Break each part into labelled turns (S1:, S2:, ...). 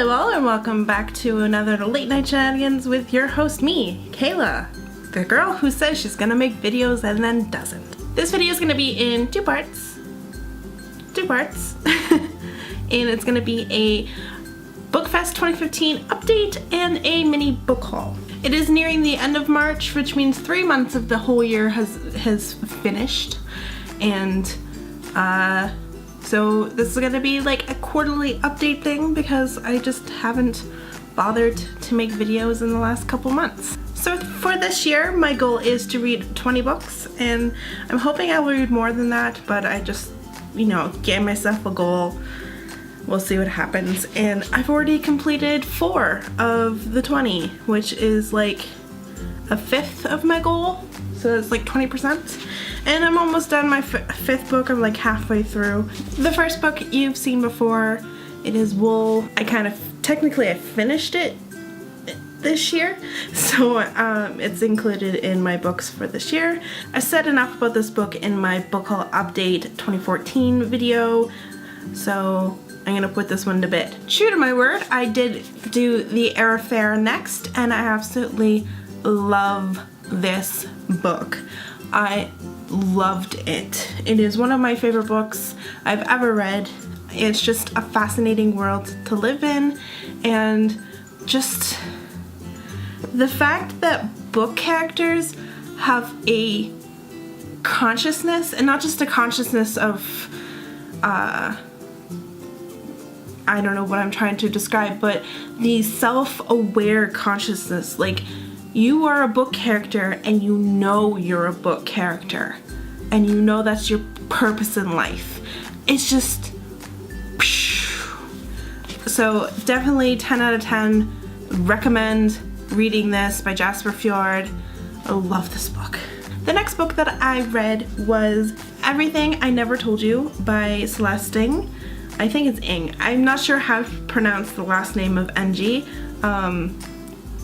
S1: Hello all, and welcome back to another Late Night Shenanigans with your host, me, Kayla, the girl who says she's gonna make videos and then doesn't. This video is gonna be in two parts, and it's gonna be a Bookfest 2015 update and a mini book haul. It is nearing the end of March, which means 3 months of the whole year has finished, and so this is gonna be like a quarterly update thing because I just haven't bothered to make videos in the last couple months. So for this year, my goal is to read 20 books, and I'm hoping I will read more than that, but I just, gave myself a goal. We'll see what happens. And I've already completed 4 of the 20, which is like a fifth of my goal. So it's like 20%. And I'm almost done my fifth book. I'm like halfway through. The first book you've seen before, it is Wool. Technically I finished it this year, so it's included in my books for this year. I said enough about this book in my book haul update 2014 video, so I'm gonna put this one to bed. True to my word, I did do The Air Affair next, and I absolutely love this book. I loved it. It is one of my favorite books I've ever read. It's just a fascinating world to live in, and just the fact that book characters have a consciousness, and not just a consciousness of I don't know what I'm trying to describe, but the self-aware consciousness. Like, you are a book character and you know you're a book character, and you know that's your purpose in life. It's just, so definitely 10 out of 10. Recommend reading this by Jasper Fjord. I love this book. The next book that I read was Everything I Never Told You by Celeste Ng. I think it's Ng. I'm not sure how to pronounce the last name of NG.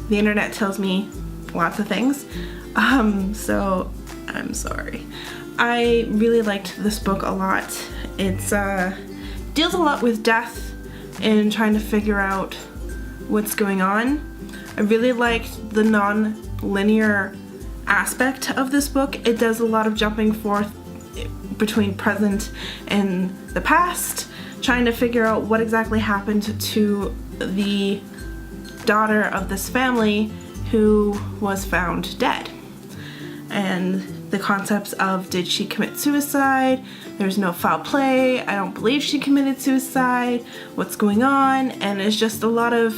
S1: The internet tells me lots of things, so I'm sorry. I really liked this book a lot. It's deals a lot with death and trying to figure out what's going on. I really liked the non-linear aspect of this book. It does a lot of jumping forth between present and the past, trying to figure out what exactly happened to the daughter of this family who was found dead. And the concepts of, did she commit suicide? There's no foul play. I don't believe she committed suicide. What's going on? And it's just a lot of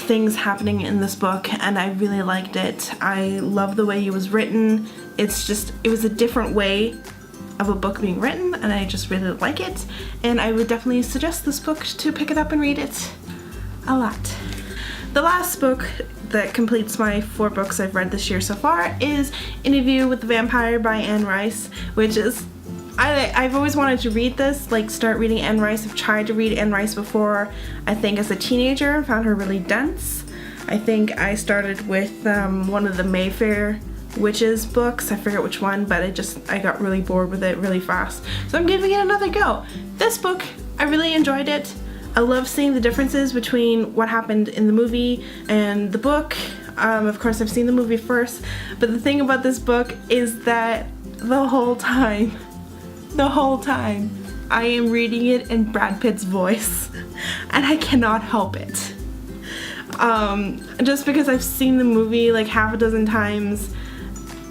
S1: things happening in this book, and I really liked it. I love the way it was written. It was a different way of a book being written, and I just really like it, and I would definitely suggest this book to pick it up and read it a lot. The last book that completes my 4 books I've read this year so far is Interview with the Vampire by Anne Rice, which is, I've always wanted to read this, like start reading Anne Rice. I've tried to read Anne Rice before, I think as a teenager, and found her really dense. I think I started with one of the Mayfair Witches books, I forget which one, but I got really bored with it really fast. So I'm giving it another go. This book, I really enjoyed it. I love seeing the differences between what happened in the movie and the book. Of course, I've seen the movie first, but the thing about this book is that the whole time, I am reading it in Brad Pitt's voice, and I cannot help it. Just because I've seen the movie like half a dozen times,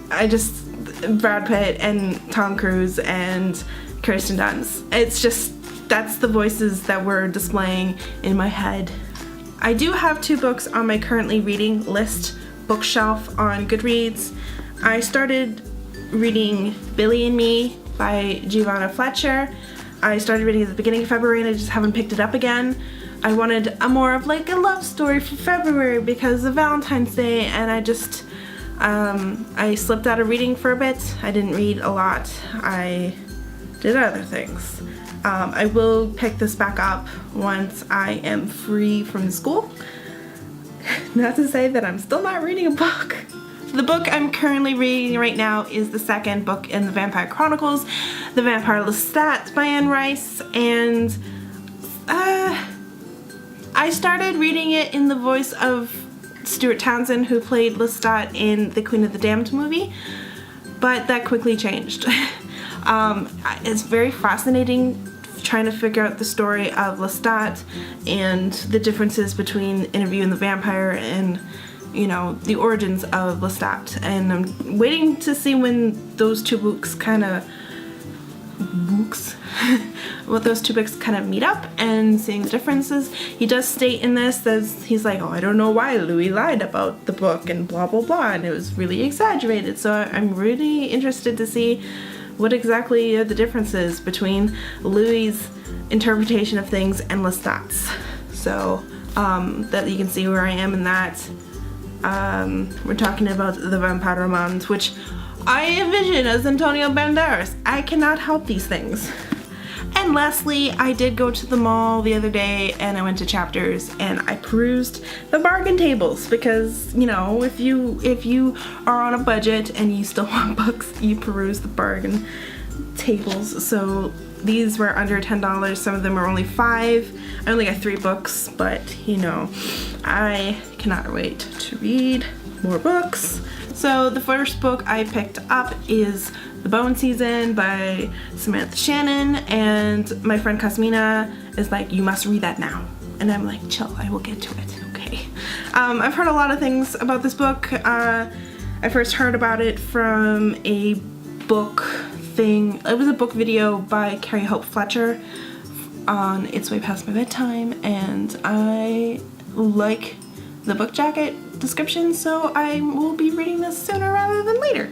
S1: Brad Pitt and Tom Cruise and Kirsten Dunst, it's just, that's the voices that we're displaying in my head. I do have 2 books on my currently reading list bookshelf on Goodreads. I started reading Billy and Me by Giovanna Fletcher. I started reading at the beginning of February, and I just haven't picked it up again. I wanted a more of like a love story for February because of Valentine's Day, and I slipped out of reading for a bit. I didn't read a lot. I did other things. I will pick this back up once I am free from school. Not to say that I'm still not reading a book. The book I'm currently reading right now is the second book in the Vampire Chronicles, The Vampire Lestat by Anne Rice, and I started reading it in the voice of Stuart Townsend, who played Lestat in the Queen of the Damned movie, but that quickly changed. It's very fascinating trying to figure out the story of Lestat and the differences between Interview and the Vampire and, you know, the origins of Lestat. And I'm waiting to see when those two books kind of meet up and seeing the differences. He does state in this that he's like, oh, I don't know why Louis lied about the book and blah blah blah, and it was really exaggerated. So I'm really interested to see what exactly are the differences between Louis' interpretation of things and Lestat's. So that you can see where I am in that. We're talking about the Vampire Romans, which I envision as Antonio Banderas. I cannot help these things. And lastly, I did go to the mall the other day and I went to Chapters and I perused the bargain tables because, you know, if you are on a budget and you still want books, you peruse the bargain tables. So these were under $10. Some of them are only $5. I only got 3 books, but you know, I cannot wait to read more books. So the first book I picked up is The Bone Season by Samantha Shannon, and my friend Casmina is like, you must read that now. And I'm like, chill, I will get to it, okay. I've heard a lot of things about this book. I first heard about it from a book thing. It was a book video by Carrie Hope Fletcher on It's Way Past My Bedtime, and I like the book jacket description, so I will be reading this sooner rather than later.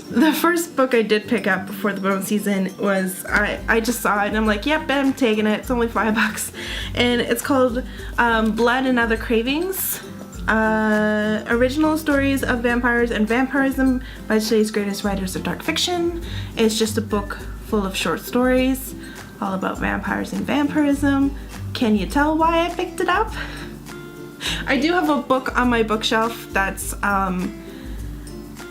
S1: The first book I did pick up before The Bone Season was, I just saw it and I'm like, yep, I'm taking it. It's only $5. And it's called Blood and Other Cravings. Original Stories of Vampires and Vampirism by today's greatest writers of dark fiction. It's just a book full of short stories all about vampires and vampirism. Can you tell why I picked it up? I do have a book on my bookshelf that's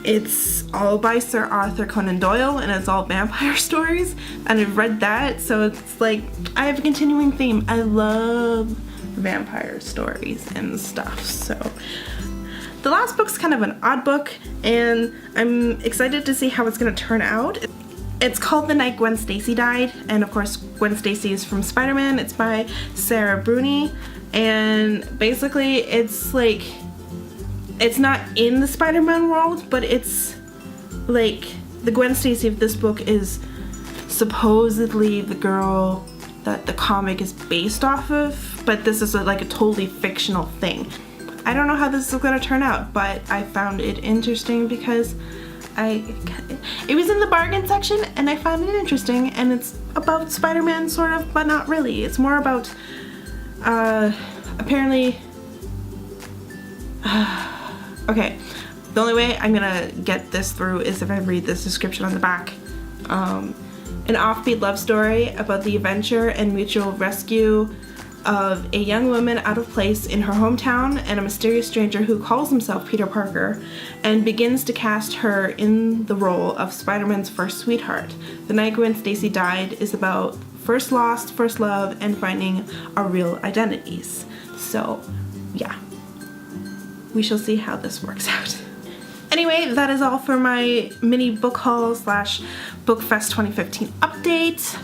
S1: it's all by Sir Arthur Conan Doyle and it's all vampire stories, and I've read that, so it's like I have a continuing theme. I love vampire stories and stuff. So the last book's kind of an odd book and I'm excited to see how it's gonna turn out. It's called The Night Gwen Stacy Died, and of course Gwen Stacy is from Spider-Man. It's by Sarah Bruni, and basically it's like, it's not in the Spider-Man world, but it's like the Gwen Stacy of this book is supposedly the girl that the comic is based off of, but this is like a totally fictional thing. I don't know how this is gonna turn out, but I found it interesting because it was in the bargain section and I found it interesting, and it's about Spider-Man sort of, but not really. It's more about apparently okay, the only way I'm gonna get this through is if I read this description on the back. An offbeat love story about the adventure and mutual rescue of a young woman out of place in her hometown and a mysterious stranger who calls himself Peter Parker and begins to cast her in the role of Spider-Man's first sweetheart. The Night Gwen Stacy Died is about first lost, first love, and finding our real identities. So, yeah. We shall see how this works out. Anyway, that is all for my mini book haul / Bookfest 2015 update.